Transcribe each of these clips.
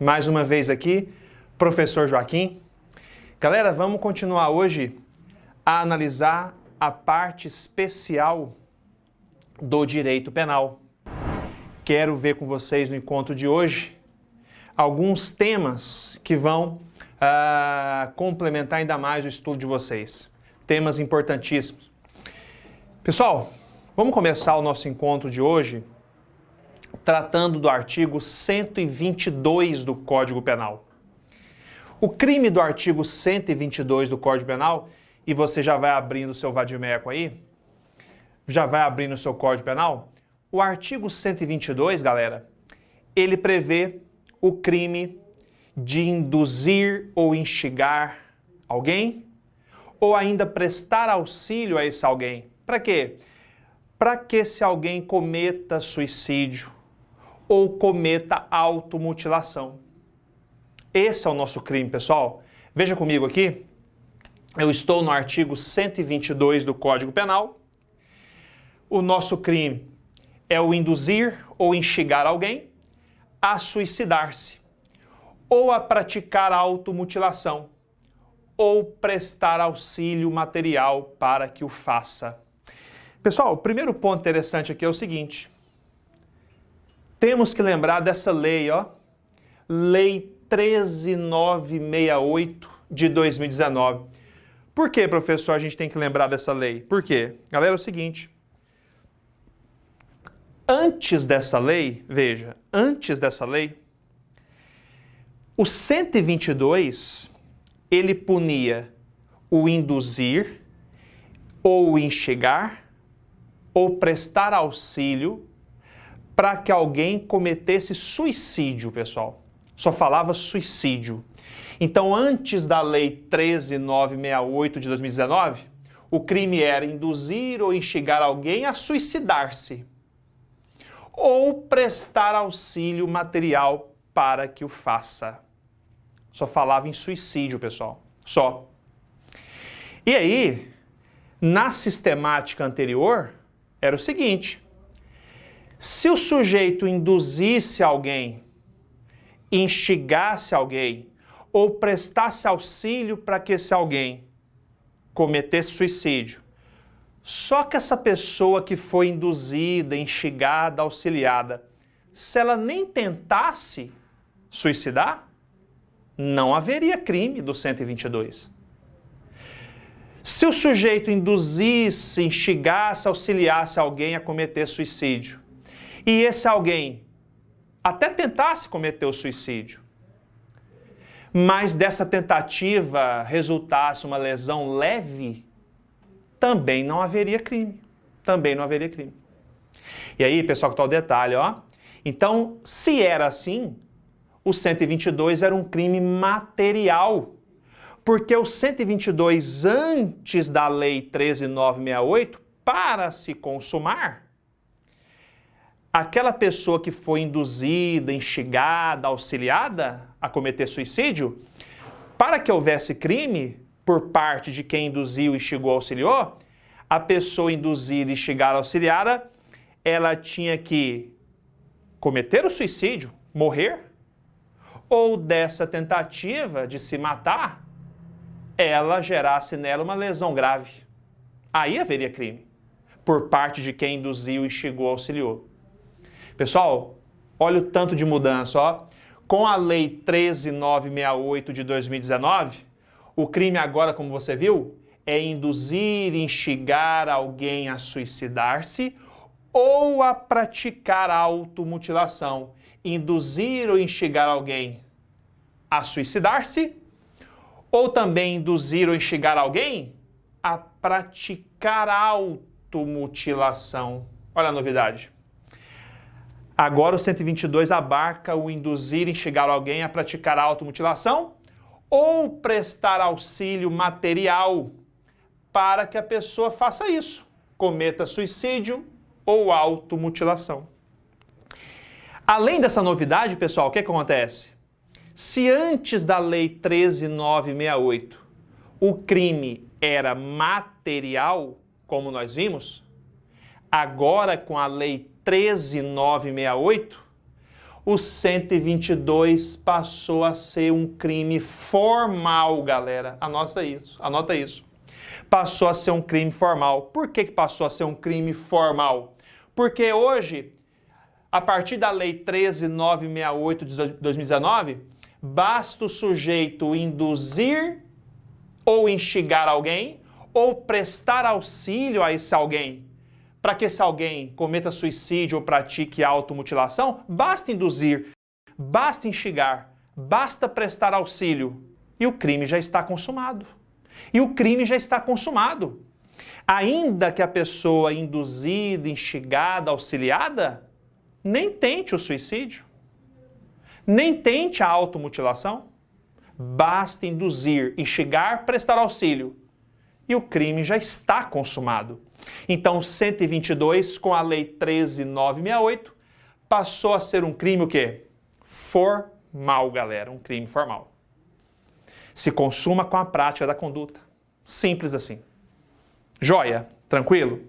Mais uma vez aqui, professor Joaquim. Galera, vamos continuar hoje a analisar a parte especial do direito penal. Quero ver com vocês no encontro de hoje alguns temas que vão complementar ainda mais o estudo de vocês. Temas importantíssimos. Pessoal, vamos começar o nosso encontro de hoje tratando do artigo 122 do Código Penal. O crime do artigo 122 do Código Penal, e você já vai abrindo o seu vadimeco aí, já vai abrindo o seu Código Penal, o artigo 122, galera, ele prevê o crime de induzir ou instigar alguém, ou ainda prestar auxílio a esse alguém. Para quê? Para que esse alguém cometa suicídio ou cometa automutilação. Esse é o nosso crime, pessoal. Veja comigo aqui, eu estou no artigo 122 do Código Penal. O nosso crime é o induzir ou instigar alguém a suicidar-se, ou a praticar automutilação, ou prestar auxílio material para que o faça. Pessoal, o primeiro ponto interessante aqui é o seguinte. Temos que lembrar dessa lei, ó, Lei 13.968 de 2019. Por que, professor, a gente tem que lembrar dessa lei? Por quê? Galera, é o seguinte. Antes dessa lei, veja, antes dessa lei, o 122, ele punia o induzir, ou instigar, ou prestar auxílio para que alguém cometesse suicídio, pessoal. Só falava suicídio. Então, antes da Lei 13.968 de 2019, o crime era induzir ou instigar alguém a suicidar-se, ou prestar auxílio material para que o faça. Só falava em suicídio, pessoal. Só. E aí, na sistemática anterior, era o seguinte. Se o sujeito induzisse alguém, instigasse alguém, ou prestasse auxílio para que esse alguém cometesse suicídio, só que essa pessoa que foi induzida, instigada, auxiliada, se ela nem tentasse suicidar, não haveria crime do 122. Se o sujeito induzisse, instigasse, auxiliasse alguém a cometer suicídio, e esse alguém até tentasse cometer o suicídio, mas dessa tentativa resultasse uma lesão leve, também não haveria crime. Também não haveria crime. E aí, pessoal, que tá o detalhe, ó. Então, se era assim, o 122 era um crime material, porque o 122, antes da Lei 13.968, para se consumar, aquela pessoa que foi induzida, instigada, auxiliada a cometer suicídio, para que houvesse crime por parte de quem induziu, instigou, auxiliou, a pessoa induzida, instigada, auxiliada, ela tinha que cometer o suicídio, morrer, ou dessa tentativa de se matar, ela gerasse nela uma lesão grave. Aí haveria crime, por parte de quem induziu, instigou, auxiliou. Pessoal, olha o tanto de mudança, ó. Com a Lei 13.968 de 2019, o crime agora, como você viu, é induzir, instigar alguém a suicidar-se ou a praticar automutilação. Induzir ou instigar alguém a suicidar-se ou também induzir ou instigar alguém a praticar automutilação. Olha a novidade. Agora o 122 abarca o induzir, instigar alguém a praticar a automutilação ou prestar auxílio material para que a pessoa faça isso, cometa suicídio ou automutilação. Além dessa novidade, pessoal, o que acontece? Se antes da Lei 13.968 o crime era material, como nós vimos, agora com a Lei 13.968, o 122 passou a ser um crime formal, galera. Anota isso. Passou a ser um crime formal. Por que passou a ser um crime formal? Porque hoje, a partir da Lei 13.968 de 2019, basta o sujeito induzir ou instigar alguém ou prestar auxílio a esse alguém. Para que esse alguém cometa suicídio ou pratique automutilação, basta induzir, basta instigar, basta prestar auxílio e o crime já está consumado. Ainda que a pessoa induzida, instigada, auxiliada, nem tente o suicídio, nem tente a automutilação, basta induzir, instigar, prestar auxílio e o crime já está consumado. Então, 122, com a Lei 13.968, passou a ser um crime o quê? Formal, galera, um crime formal. Se consuma com a prática da conduta. Simples assim. Joia? Tranquilo?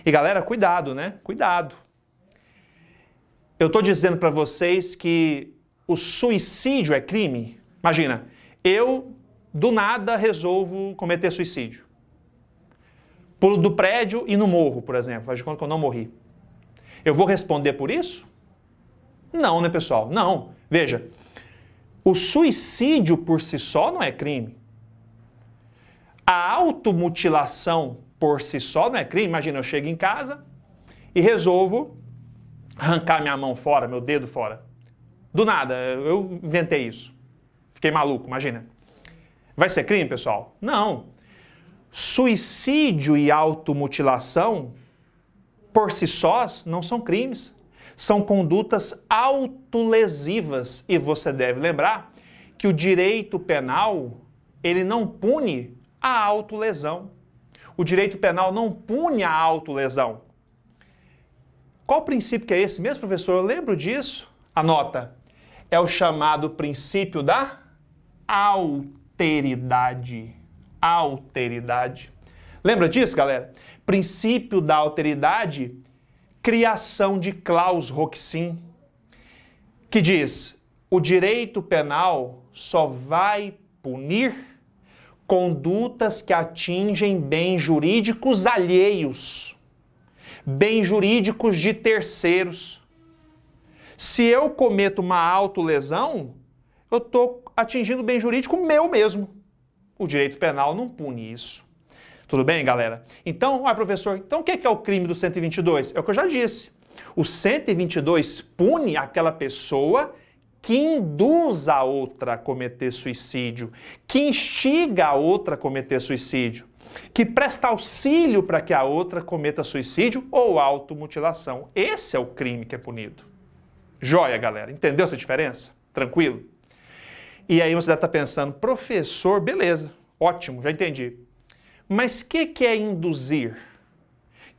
E galera, cuidado, né? Cuidado. Eu estou dizendo para vocês que o suicídio é crime? Imagina, eu do nada resolvo cometer suicídio. Pulo do prédio e não morro, por exemplo. Faz de conta que eu não morri. Eu vou responder por isso? Não, né, pessoal? Não. Veja, o suicídio por si só não é crime. A automutilação por si só não é crime. Imagina, eu chego em casa e resolvo arrancar minha mão fora, meu dedo fora. Do nada, eu inventei isso. Fiquei maluco, imagina. Vai ser crime, pessoal? Não. Suicídio e automutilação, por si sós, não são crimes. São condutas autolesivas. E você deve lembrar que o direito penal, ele não pune a autolesão. O direito penal não pune a autolesão. Qual princípio que é esse mesmo, professor? Eu lembro disso. Anota. É o chamado princípio da alteridade. Alteridade. Lembra disso, galera? Princípio da alteridade, criação de Klaus Roxin, que diz: o direito penal só vai punir condutas que atingem bens jurídicos alheios, bens jurídicos de terceiros. Se eu cometo uma autolesão, eu estou atingindo bem jurídico meu mesmo. O direito penal não pune isso. Tudo bem, galera? Então, professor, então o que é o crime do 122? É o que eu já disse. O 122 pune aquela pessoa que induz a outra a cometer suicídio, que instiga a outra a cometer suicídio, que presta auxílio para que a outra cometa suicídio ou automutilação. Esse é o crime que é punido. Joia, galera. Entendeu essa diferença? Tranquilo? E aí você deve estar pensando, professor, beleza, ótimo, já entendi. Mas o que é induzir?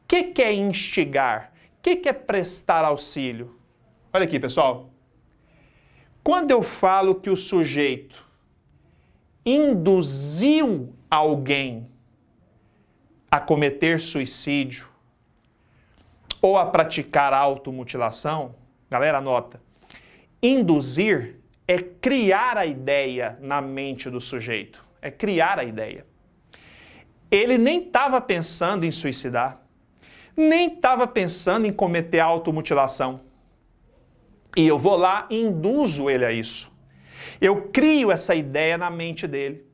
O que é instigar? O que é prestar auxílio? Olha aqui, pessoal. Quando eu falo que o sujeito induziu alguém a cometer suicídio ou a praticar automutilação, galera, anota. Induzir é criar a ideia na mente do sujeito. É criar a ideia. Ele nem estava pensando em suicidar, nem estava pensando em cometer automutilação. E eu vou lá e induzo ele a isso. Eu crio essa ideia na mente dele.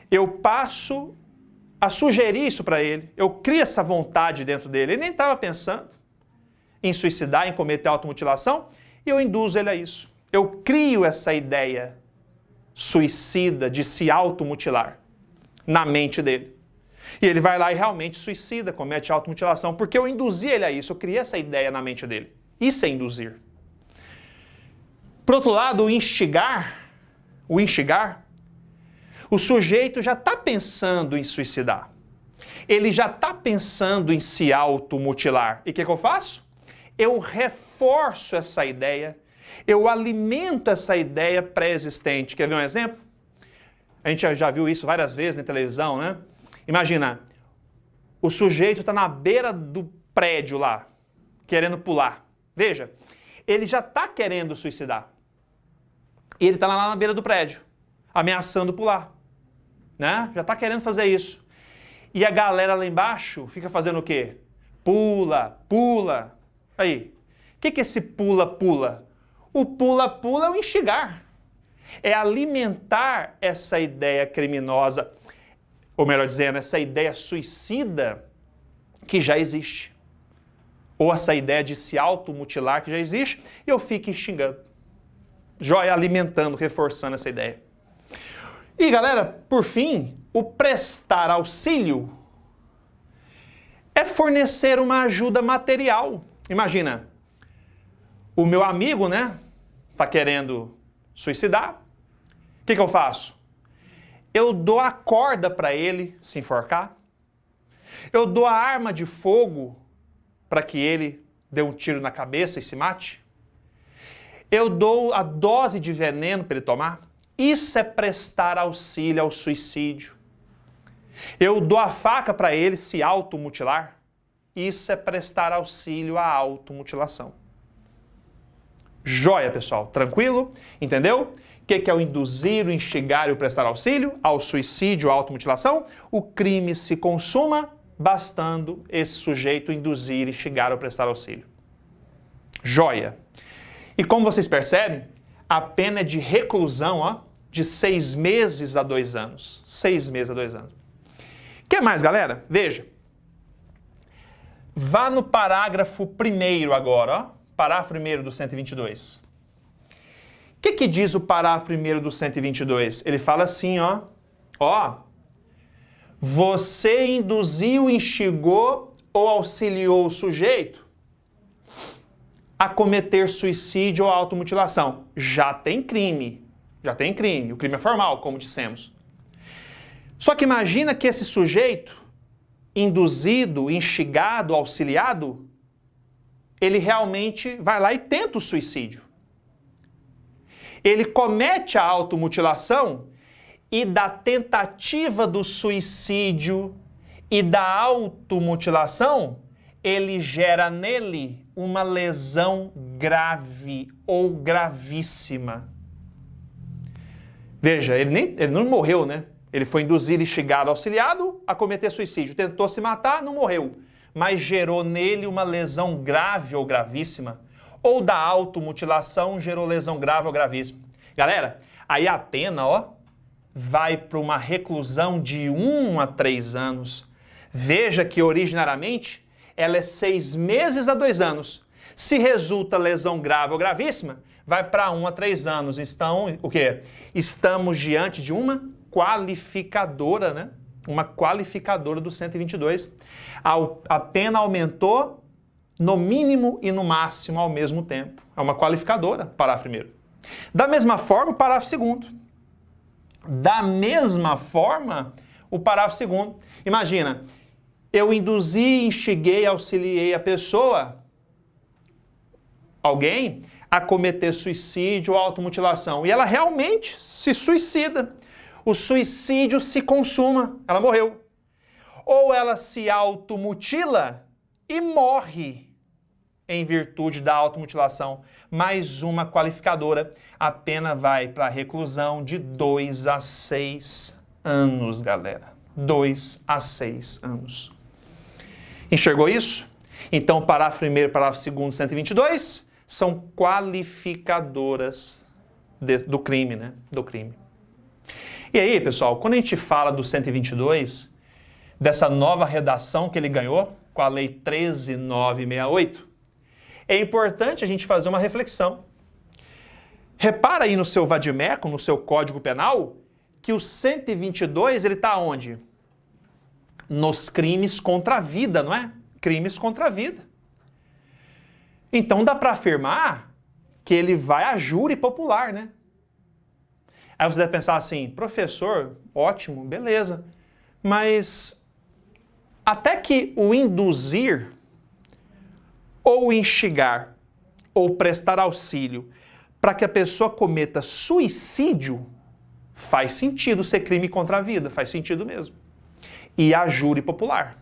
Eu passo a sugerir isso para ele. Eu crio essa vontade dentro dele. Ele nem estava pensando em suicidar, em cometer automutilação, e eu induzo ele a isso. Eu crio essa ideia suicida de se automutilar na mente dele. E ele vai lá e realmente suicida, comete automutilação, porque eu induzi ele a isso, eu criei essa ideia na mente dele. Isso é induzir. Por outro lado, o instigar, o sujeito já está pensando em suicidar. Ele já está pensando em se automutilar. E o que eu faço? Eu reforço essa ideia, eu alimento essa ideia pré-existente. Quer ver um exemplo? A gente já viu isso várias vezes na televisão, né? Imagina, o sujeito está na beira do prédio lá, querendo pular. Veja, ele já está querendo suicidar. E ele está lá na beira do prédio, ameaçando pular. Né? Já está querendo fazer isso. E a galera lá embaixo fica fazendo o quê? Pula, pula. Aí, o que é esse pula-pula? O pula-pula é o instigar. É alimentar essa ideia criminosa, ou melhor dizendo, essa ideia suicida que já existe. Ou essa ideia de se automutilar que já existe, e eu fico xingando. Joia, alimentando, reforçando essa ideia. E galera, por fim, o prestar auxílio é fornecer uma ajuda material. Imagina, o meu amigo, né, tá querendo suicidar. O que eu faço? Eu dou a corda para ele se enforcar. Eu dou a arma de fogo para que ele dê um tiro na cabeça e se mate. Eu dou a dose de veneno para ele tomar. Isso é prestar auxílio ao suicídio. Eu dou a faca para ele se automutilar. Isso é prestar auxílio à automutilação. Joia, pessoal. Tranquilo? Entendeu? O que é o induzir, o instigar e o prestar auxílio? Ao suicídio, à automutilação? O crime se consuma, bastando esse sujeito induzir, instigar ou prestar auxílio. Joia. E como vocês percebem, a pena é de reclusão, de 6 meses a 2 anos. 6 meses a 2 anos. O que mais, galera? Veja. Vá no parágrafo 1º agora, parágrafo 1º do 122. O que diz o parágrafo 1º do 122? Ele fala assim, você induziu, instigou ou auxiliou o sujeito a cometer suicídio ou automutilação. Já tem crime. O crime é formal, como dissemos. Só que imagina que esse sujeito, induzido, instigado, auxiliado, ele realmente vai lá e tenta o suicídio. Ele comete a automutilação e da tentativa do suicídio e da automutilação, ele gera nele uma lesão grave ou gravíssima. Veja, ele não morreu, né? Ele foi induzido, instigado, auxiliado a cometer suicídio. Tentou se matar, não morreu. Mas gerou nele uma lesão grave ou gravíssima. Ou da automutilação gerou lesão grave ou gravíssima. Galera, aí a pena, vai para uma reclusão de 1 a 3 anos. Veja que originariamente ela é 6 meses a 2 anos. Se resulta lesão grave ou gravíssima, vai para 1 a 3 anos. Então, o quê? Estamos diante de uma qualificadora, né? Uma qualificadora do 122. A pena aumentou no mínimo e no máximo ao mesmo tempo. É uma qualificadora, parágrafo 1º. Da mesma forma, o parágrafo 2º. Da mesma forma, o parágrafo 2º. Imagina, eu induzi, instiguei, auxiliei a pessoa, alguém, a cometer suicídio ou automutilação. E ela realmente se suicida. O suicídio se consuma, ela morreu. Ou ela se automutila e morre em virtude da automutilação. Mais uma qualificadora. A pena vai para a reclusão de 2 a 6 anos, galera. 2 a 6 anos. Enxergou isso? Então, parágrafo 1º e parágrafo 2º, 122, são qualificadoras do crime, né? Do crime. E aí, pessoal, quando a gente fala do 122, dessa nova redação que ele ganhou com a Lei 13.968, é importante a gente fazer uma reflexão. Repara aí no seu vadimeco, no seu Código Penal, que o 122, ele está onde? Nos crimes contra a vida, não é? Crimes contra a vida. Então dá para afirmar que ele vai a júri popular, né? Aí você deve pensar assim, professor, ótimo, beleza, mas até que o induzir, ou instigar, ou prestar auxílio para que a pessoa cometa suicídio, faz sentido ser crime contra a vida, faz sentido mesmo. E a júri popular,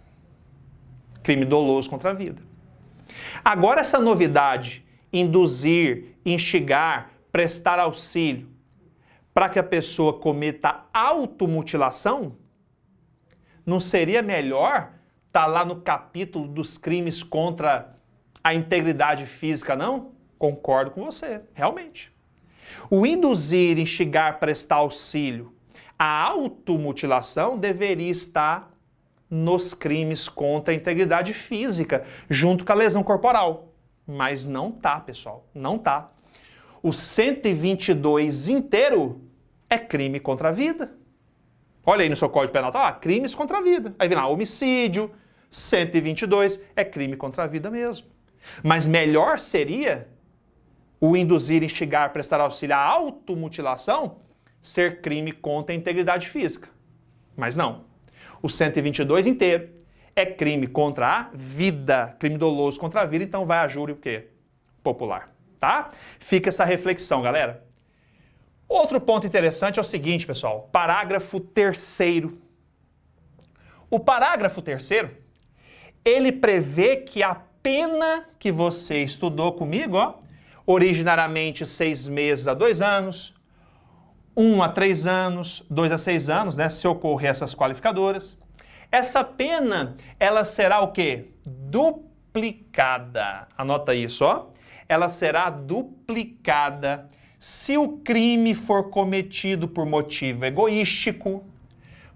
crime doloso contra a vida. Agora essa novidade induzir, instigar, prestar auxílio para que a pessoa cometa automutilação, não seria melhor estar lá no capítulo dos crimes contra a integridade física, não? Concordo com você, realmente. O induzir, instigar, prestar auxílio à automutilação deveria estar nos crimes contra a integridade física, junto com a lesão corporal. Mas não tá, pessoal, não tá. O 122 inteiro é crime contra a vida. Olha aí no seu Código Penal, tá lá, crimes contra a vida. Aí vem lá, homicídio, 122 é crime contra a vida mesmo. Mas melhor seria o induzir, instigar, prestar auxílio à automutilação ser crime contra a integridade física. Mas não. O 122 inteiro é crime contra a vida, crime doloso contra a vida, então vai a júri o quê? Popular, tá? Fica essa reflexão, galera. Outro ponto interessante é o seguinte, pessoal, parágrafo 3º. O parágrafo 3º, ele prevê que a pena que você estudou comigo, ó, originariamente 6 meses a 2 anos, 1 a 3 anos, 2 a 6 anos, né, se ocorrer essas qualificadoras. Essa pena, ela será o quê? Duplicada. Anota isso, ó. Ela será duplicada se o crime for cometido por motivo egoístico,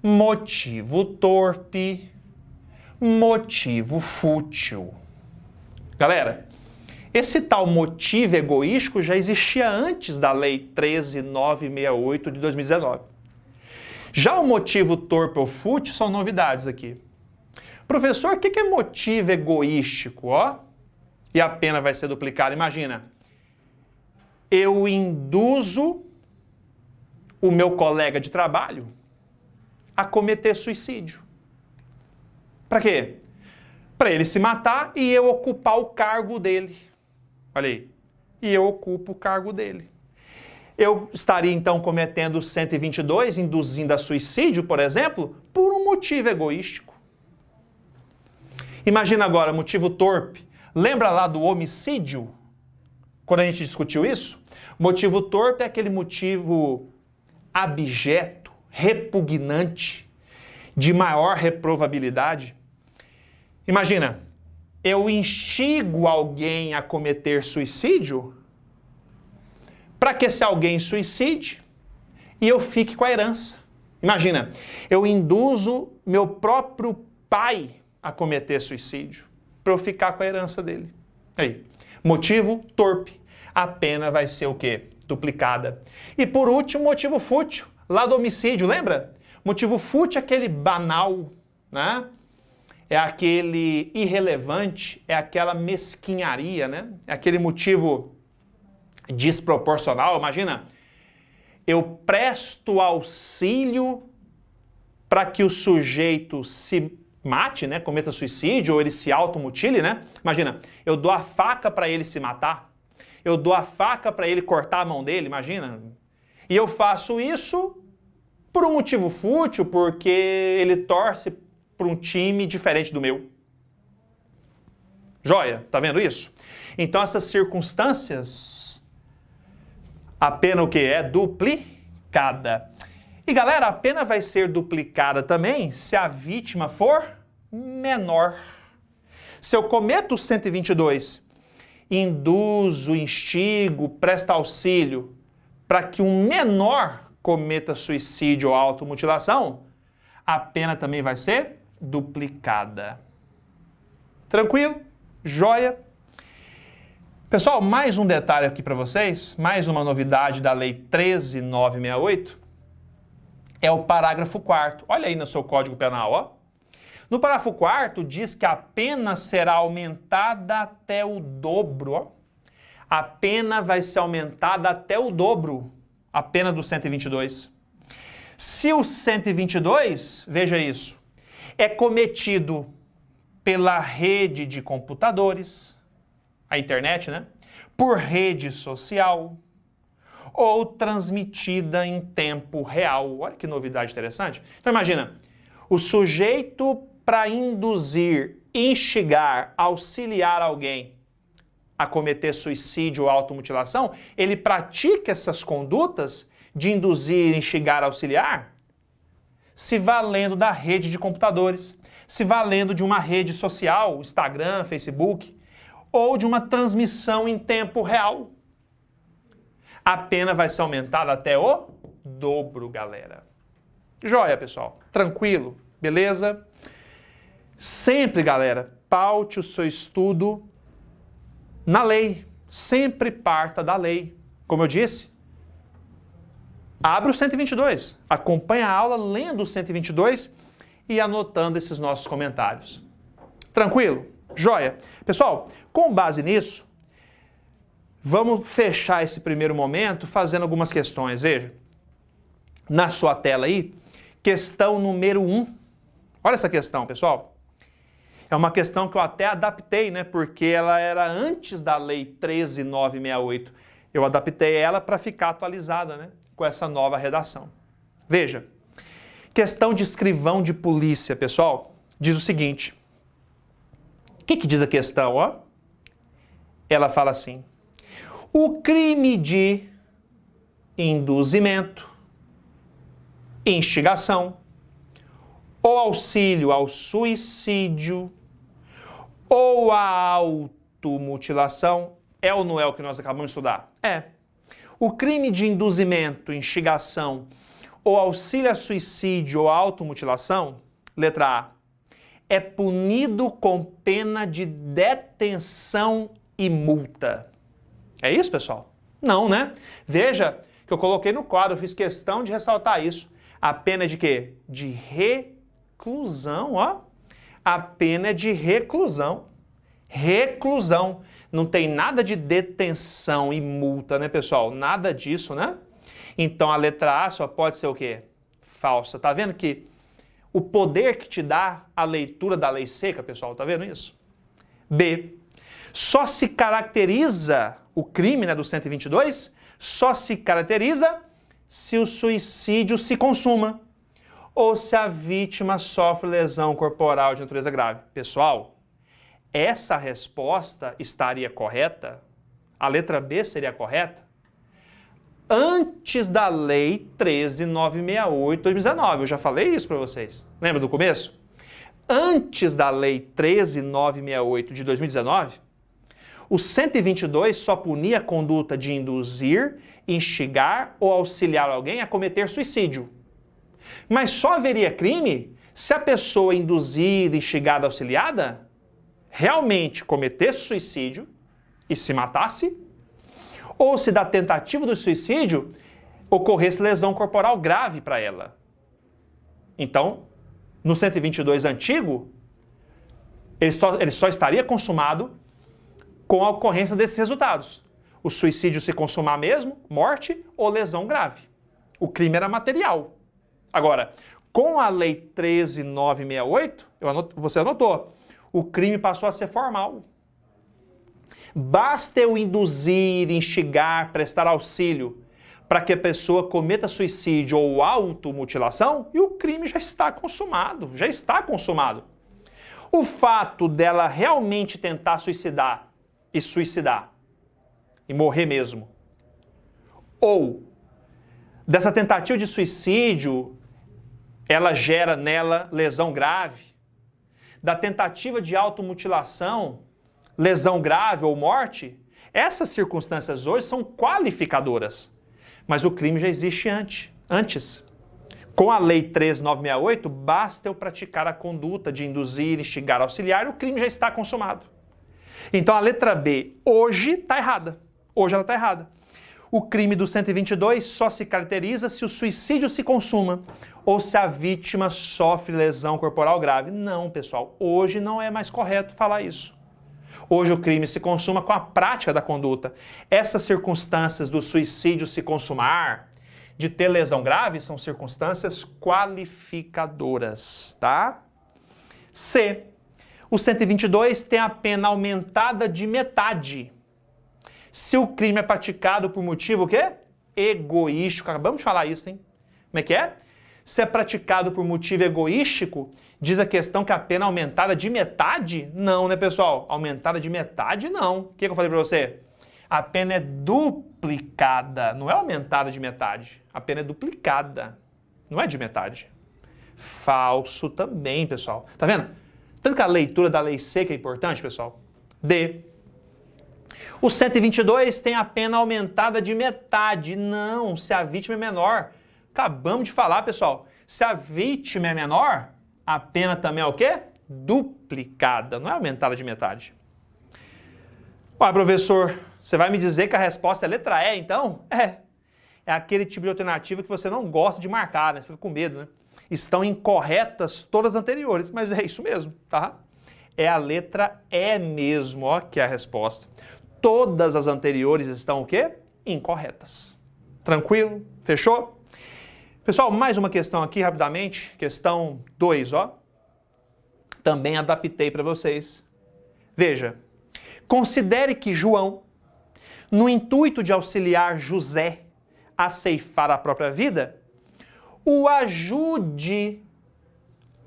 motivo torpe, motivo fútil. Galera, esse tal motivo egoístico já existia antes da Lei 13.968 de 2019. Já o motivo torpe ou fútil são novidades aqui. Professor, o que é motivo egoístico? Ó, e a pena vai ser duplicada. Imagina, eu induzo o meu colega de trabalho a cometer suicídio. Para quê? Para ele se matar e eu ocupar o cargo dele. Olha aí. E eu ocupo o cargo dele. Eu estaria então cometendo 122, induzindo a suicídio, por exemplo, por um motivo egoístico. Imagina agora, motivo torpe. Lembra lá do homicídio? Quando a gente discutiu isso? Motivo torpe é aquele motivo abjeto, repugnante, de maior reprovabilidade. Imagina, eu instigo alguém a cometer suicídio para que esse alguém suicide e eu fique com a herança. Imagina, eu induzo meu próprio pai a cometer suicídio para eu ficar com a herança dele. Aí, motivo torpe. A pena vai ser o quê? Duplicada. E por último, motivo fútil, lá do homicídio, lembra? Motivo fútil é aquele banal, né? É aquele irrelevante, é aquela mesquinharia, né? É aquele motivo desproporcional. Imagina, eu presto auxílio para que o sujeito se mate, né? Cometa suicídio ou ele se automutile, né? Imagina, eu dou a faca para ele se matar. Eu dou a faca para ele cortar a mão dele, imagina. E eu faço isso por um motivo fútil, porque ele torce para um time diferente do meu. Joia, tá vendo isso? Então essas circunstâncias, a pena o que? É duplicada. E galera, a pena vai ser duplicada também se a vítima for menor. Se eu cometo 122, induzo, instigo, presta auxílio para que um menor cometa suicídio ou automutilação, a pena também vai ser duplicada. Tranquilo? Joia? Pessoal, mais um detalhe aqui para vocês, mais uma novidade da Lei 13.968, é o parágrafo 4º. Olha aí no seu Código Penal, ó. No parágrafo 4º diz que a pena será aumentada até o dobro, ó. A pena vai ser aumentada até o dobro, a pena do 122. Se o 122, veja isso, é cometido pela rede de computadores, a internet, né? Por rede social, ou transmitida em tempo real. Olha que novidade interessante. Então imagina, o sujeito para induzir, instigar, auxiliar alguém a cometer suicídio ou automutilação, ele pratica essas condutas de induzir, instigar, auxiliar, se valendo da rede de computadores, se valendo de uma rede social, Instagram, Facebook, ou de uma transmissão em tempo real. A pena vai ser aumentada até o dobro, galera. Joia, pessoal. Tranquilo? Beleza? Sempre, galera, paute o seu estudo na lei. Sempre parta da lei. Como eu disse, abre o 122. Acompanha a aula lendo o 122 e anotando esses nossos comentários. Tranquilo? Joia. Pessoal, com base nisso, vamos fechar esse primeiro momento fazendo algumas questões. Veja, na sua tela aí, questão número 1. Olha essa questão, pessoal. É uma questão que eu até adaptei, né? Porque ela era antes da Lei 13.968. Eu adaptei ela para ficar atualizada, né? Com essa nova redação. Veja, questão de escrivão de polícia, pessoal, diz o seguinte. O que diz a questão, ó? Ela fala assim: o crime de induzimento, instigação ou auxílio ao suicídio ou à automutilação é ou não é o que nós acabamos de estudar? É. O crime de induzimento, instigação ou auxílio a suicídio ou automutilação, letra A, é punido com pena de detenção e multa. É isso, pessoal? Não, né? Veja que eu coloquei no quadro, eu fiz questão de ressaltar isso. A pena é de quê? De reclusão, ó. A pena é de reclusão. Reclusão. Não tem nada de detenção e multa, né, pessoal? Nada disso, né? Então a letra A só pode ser o quê? Falsa. Tá vendo que o poder que te dá a leitura da lei seca, pessoal, tá vendo isso? B. Só se caracteriza o crime, né, do 122, só se caracteriza se o suicídio se consuma ou se a vítima sofre lesão corporal de natureza grave. Pessoal, essa resposta estaria correta? A letra B seria correta? Antes da Lei 13.968/2019. Eu já falei isso para vocês. Lembra do começo? Antes da Lei 13.968 de 2019, o 122 só punia a conduta de induzir, instigar ou auxiliar alguém a cometer suicídio. Mas só haveria crime se a pessoa induzida, instigada, auxiliada realmente cometesse suicídio e se matasse, ou se da tentativa do suicídio ocorresse lesão corporal grave para ela. Então, no 122 antigo, ele só estaria consumado com a ocorrência desses resultados. O suicídio se consumar mesmo, morte ou lesão grave. O crime era material. Agora, com a Lei 13.968, você anotou, o crime passou a ser formal. Basta eu induzir, instigar, prestar auxílio para que a pessoa cometa suicídio ou automutilação e o crime já está consumado, já está consumado. O fato dela realmente tentar suicidar e morrer mesmo, ou dessa tentativa de suicídio, ela gera nela lesão grave, da tentativa de automutilação, lesão grave ou morte, essas circunstâncias hoje são qualificadoras. Mas o crime já existe antes. Com a Lei 13.968, basta eu praticar a conduta de induzir, instigar, auxiliar, e o crime já está consumado. Então a letra B hoje está errada. Hoje ela está errada. O crime do 122 só se caracteriza se o suicídio se consuma ou se a vítima sofre lesão corporal grave. Não, pessoal, hoje não é mais correto falar isso. Hoje o crime se consuma com a prática da conduta. Essas circunstâncias do suicídio se consumar, de ter lesão grave, são circunstâncias qualificadoras, tá? C. O 122 tem a pena aumentada de metade. Se o crime é praticado por motivo o quê? Egoístico. Acabamos de falar isso, hein? Como é que é? Se é praticado por motivo egoístico, diz a questão que a pena é aumentada de metade? Não, né, pessoal? Aumentada de metade, não. O que eu falei para você? A pena é duplicada, não é aumentada de metade. A pena é duplicada, não é de metade. Falso também, pessoal. Tá vendo? Tanto que a leitura da lei seca é importante, pessoal. D. O 122 tem a pena aumentada de metade. Não, se a vítima é menor. Acabamos de falar, pessoal. Se a vítima é menor, a pena também é o quê? Duplicada, não é aumentada de metade. Ué, professor, você vai me dizer que a resposta é letra E, então? É aquele tipo de alternativa que você não gosta de marcar, né? Você fica com medo, né? Estão incorretas todas as anteriores, mas é isso mesmo, tá? É a letra E mesmo, ó, que é a resposta. Todas as anteriores estão o quê? Incorretas. Tranquilo? Fechou? Pessoal, mais uma questão aqui, rapidamente. Questão 2, ó. Também adaptei para vocês. Veja, considere que João, no intuito de auxiliar José a ceifar a própria vida, o ajude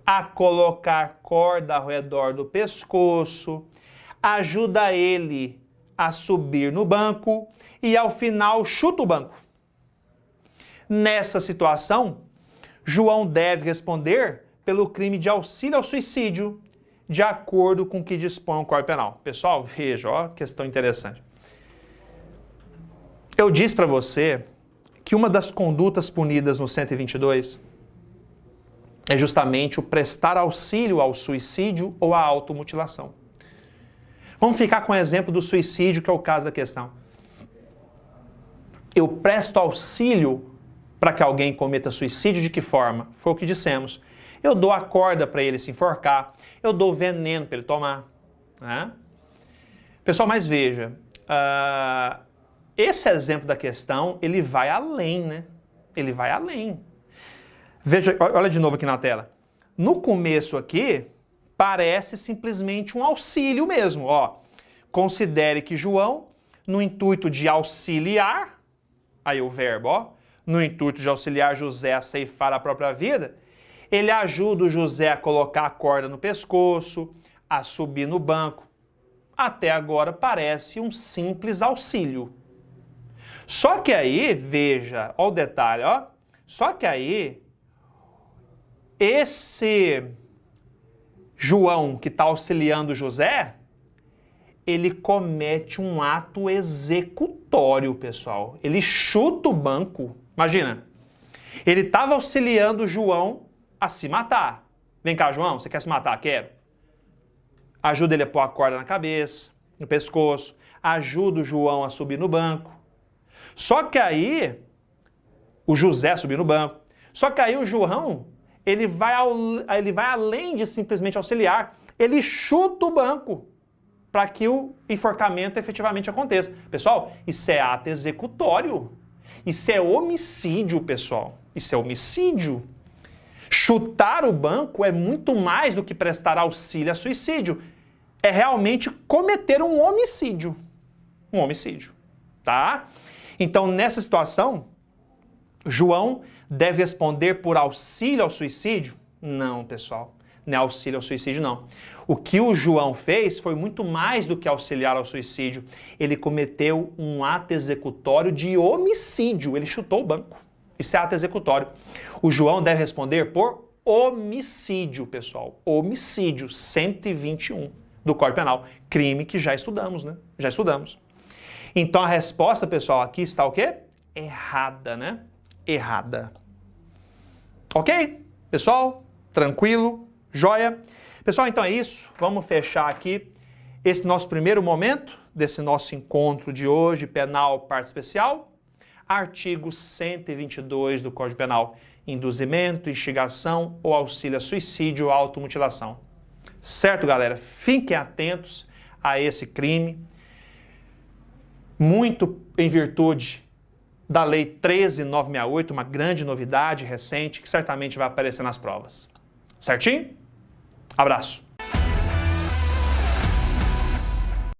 a colocar corda ao redor do pescoço, ajuda ele a subir no banco e, ao final, chuta o banco. Nessa situação, João deve responder pelo crime de auxílio ao suicídio, de acordo com o que dispõe o Código Penal. Pessoal, veja, ó, questão interessante. Eu disse para você que uma das condutas punidas no 122 é justamente o prestar auxílio ao suicídio ou à automutilação. Vamos ficar com o exemplo do suicídio, que é o caso da questão. Eu presto auxílio para que alguém cometa suicídio de que forma? Foi o que dissemos. Eu dou a corda para ele se enforcar, eu dou veneno para ele tomar. Né? Pessoal, mas veja, esse exemplo da questão, ele vai além, né? Ele vai além. Veja, olha de novo aqui na tela. No começo aqui, parece simplesmente um auxílio mesmo. Ó, considere que João, no intuito de auxiliar, aí o verbo, ó, no intuito de auxiliar José a ceifar a própria vida, ele ajuda o José a colocar a corda no pescoço, a subir no banco. Até agora parece um simples auxílio. Só que aí, veja, ó o detalhe, ó. Só que aí, esse João que está auxiliando José, ele comete um ato executório, pessoal. Ele chuta o banco. Imagina, ele estava auxiliando João a se matar. Vem cá, João, você quer se matar? Quero. Ajuda ele a pôr a corda na cabeça, no pescoço. Ajuda o João a subir no banco. Só que aí, o José subir no banco. Só que aí o João, ele vai além de simplesmente auxiliar. Ele chuta o banco para que o enforcamento efetivamente aconteça. Pessoal, isso é ato executório. Isso é homicídio, pessoal. Isso é homicídio. Chutar o banco é muito mais do que prestar auxílio a suicídio. É realmente cometer um homicídio. Um homicídio, tá? Então, nessa situação, João deve responder por auxílio ao suicídio? Não, pessoal. Não é auxílio ao suicídio, não. O que o João fez foi muito mais do que auxiliar ao suicídio. Ele cometeu um ato executório de homicídio. Ele chutou o banco. Isso é ato executório. O João deve responder por homicídio, pessoal. Homicídio, 121 do Código Penal. Crime que já estudamos, né? Já estudamos. Então a resposta, pessoal, aqui está o quê? Errada, né? Errada. Ok? Pessoal, tranquilo? Joia? Pessoal, então é isso. Vamos fechar aqui esse nosso primeiro momento desse nosso encontro de hoje, penal, parte especial. Artigo 122 do Código Penal. Induzimento, instigação ou auxílio a suicídio ou automutilação. Certo, galera? Fiquem atentos a esse crime. Muito em virtude da Lei 13.968, uma grande novidade recente que certamente vai aparecer nas provas. Certinho? Abraço.